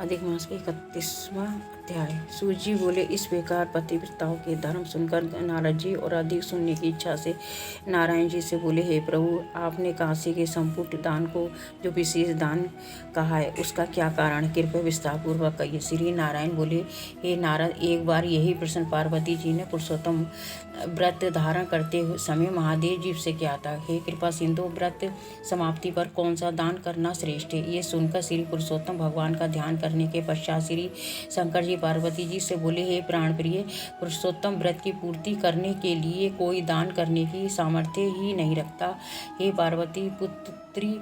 अधिक मास का 31वां अध्याय। सूत जी बोले, इस प्रकार पतिव्रताओं के धर्म सुनकर नारद जी और अधिक सुनने की इच्छा से नारायण जी से बोले, हे प्रभु, आपने काशी के संपुट दान को जो विशेष दान कहा है, उसका क्या कारण, कृपया विस्तार पूर्वक कहिए। श्री नारायण बोले, हे नारद, एक बार यही प्रश्न पार्वती जी ने पुरुषोत्तम व्रत धारण करते हुए समय महादेव जी से किया था। हे कृपा सिंधु, व्रत समाप्ति पर कौन सा दान करना श्रेष्ठ है? ये सुनकर श्री पुरुषोत्तम भगवान का ध्यान करने के पश्चात श्री शंकर जी पार्वती जी से बोले, हे प्राण प्रिय पुरुषोत्तम, व्रत की पूर्ति करने के लिए कोई दान करने की सामर्थ्य ही नहीं रखता। हे पार्वती पुत्री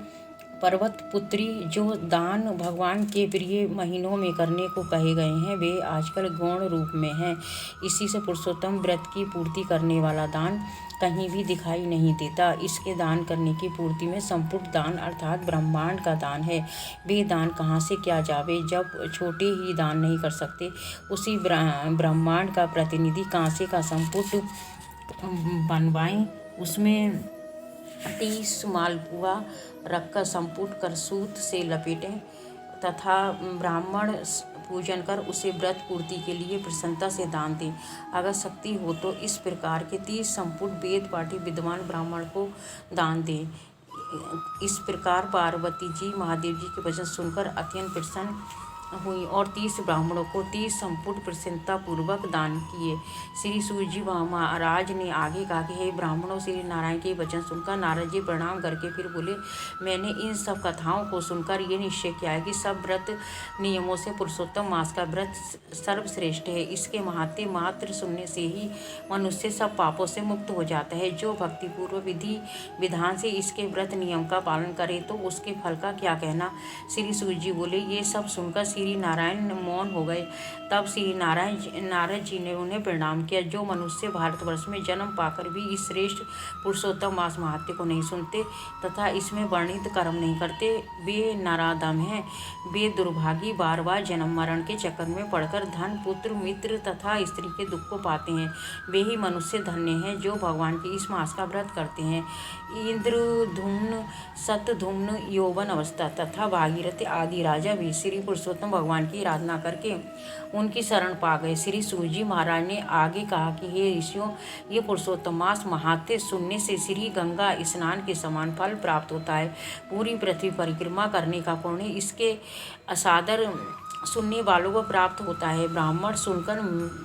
पर्वत पुत्री, जो दान भगवान के प्रिय महीनों में करने को कहे गए हैं, वे आजकल गौण रूप में हैं। इसी से पुरुषोत्तम व्रत की पूर्ति करने वाला दान कहीं भी दिखाई नहीं देता। इसके दान करने की पूर्ति में संपूर्ण दान अर्थात ब्रह्मांड का दान है। वे दान कहाँ से किया जावे, जब छोटे ही दान नहीं कर सकते। उसी ब्रह्मांड का प्रतिनिधि कांसे का संपुट बनवाएं, उसमें 30 मालपुआ रखकर संपुट कर सूत से लपेटें तथा ब्राह्मण पूजन कर उसे व्रत पूर्ति के लिए प्रसन्नता से दान दें। अगर शक्ति हो तो इस प्रकार के 30 संपुट वेद पाठी विद्वान ब्राह्मण को दान दें। इस प्रकार पार्वती जी महादेव जी के वचन सुनकर अत्यंत प्रसन्न हुई और 30 ब्राह्मणों को 30 संपुट प्रसन्नता पूर्वक दान किए। श्री सूत जी महाराज ने आगे कहा कि हे ब्राह्मणों, श्री नारायण के वचन सुनकर नारद जी प्रणाम करके फिर बोले, मैंने इन सब कथाओं को सुनकर ये निश्चय किया है कि सब व्रत नियमों से पुरुषोत्तम मास का व्रत सर्वश्रेष्ठ है। इसके महात्म्य मात्र सुनने से ही मनुष्य सब पापों से मुक्त हो जाता है। जो भक्तिपूर्व विधि विधान से इसके व्रत नियम का पालन करे तो उसके फल का क्या कहना। श्री सूत जी बोले, ये सब सुनकर श्री नारायण मौन हो गए। तब श्री नारद जी ने उन्हें प्रणाम किया। जो मनुष्य भारतवर्ष में जन्म पाकर भी इस श्रेष्ठ पुरुषोत्तम मास महात्म्य को नहीं सुनते तथा इसमें वर्णित कर्म नहीं करते, वे नराधम हैं। वे दुर्भागी बार बार जन्म मरण के चक्कर में पड़कर धन पुत्र मित्र तथा स्त्री के दुख को पाते हैं। वे ही मनुष्य धन्य हैं जो भगवान के इस मास का व्रत करते हैं। इंद्रधुम्न शतधुम्न यौवन अवस्था तथा भागीरथ आदि राजा भी श्री पुरुषोत्तम भगवान की आराधना करके उनकी शरण पा गए। श्री सूत जी महाराज ने आगे कहा कि हे ऋषियों, ये पुरुषोत्तम मास महात्म्य सुनने से श्री गंगा स्नान के समान फल प्राप्त होता है। पूरी पृथ्वी परिक्रमा करने का पुण्य इसके असादर सुनने वालों को प्राप्त होता है। ब्राह्मण सुनकर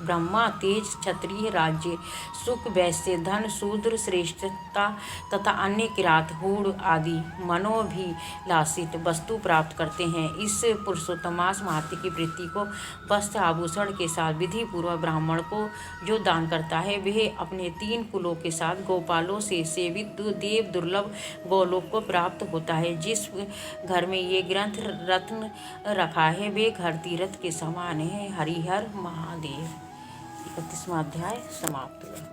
ब्रह्मा, तेज, क्षत्रिय राज्य, सुख, वैश्य, धन, शूद्र, श्रेष्ठता तथा अन्य किरात, हूण आदि मनोभिलाषित वस्तु प्राप्त करते हैं। इस पुरुषोत्तम मास महात्म्य की वृत्ति को वस्त्र आभूषण के साथ विधि पूर्वक ब्राह्मण को जो दान करता है, वह अपने 3 कुलों के साथ गोपालों से सेवित देव दुर्लभ गोलोक को प्राप्त होता है। जिस घर में ये ग्रंथ रत्न रखा है, वे घर तीर्थ के समान है। हरिहर महादेव। 31वां अध्याय समाप्त हुआ।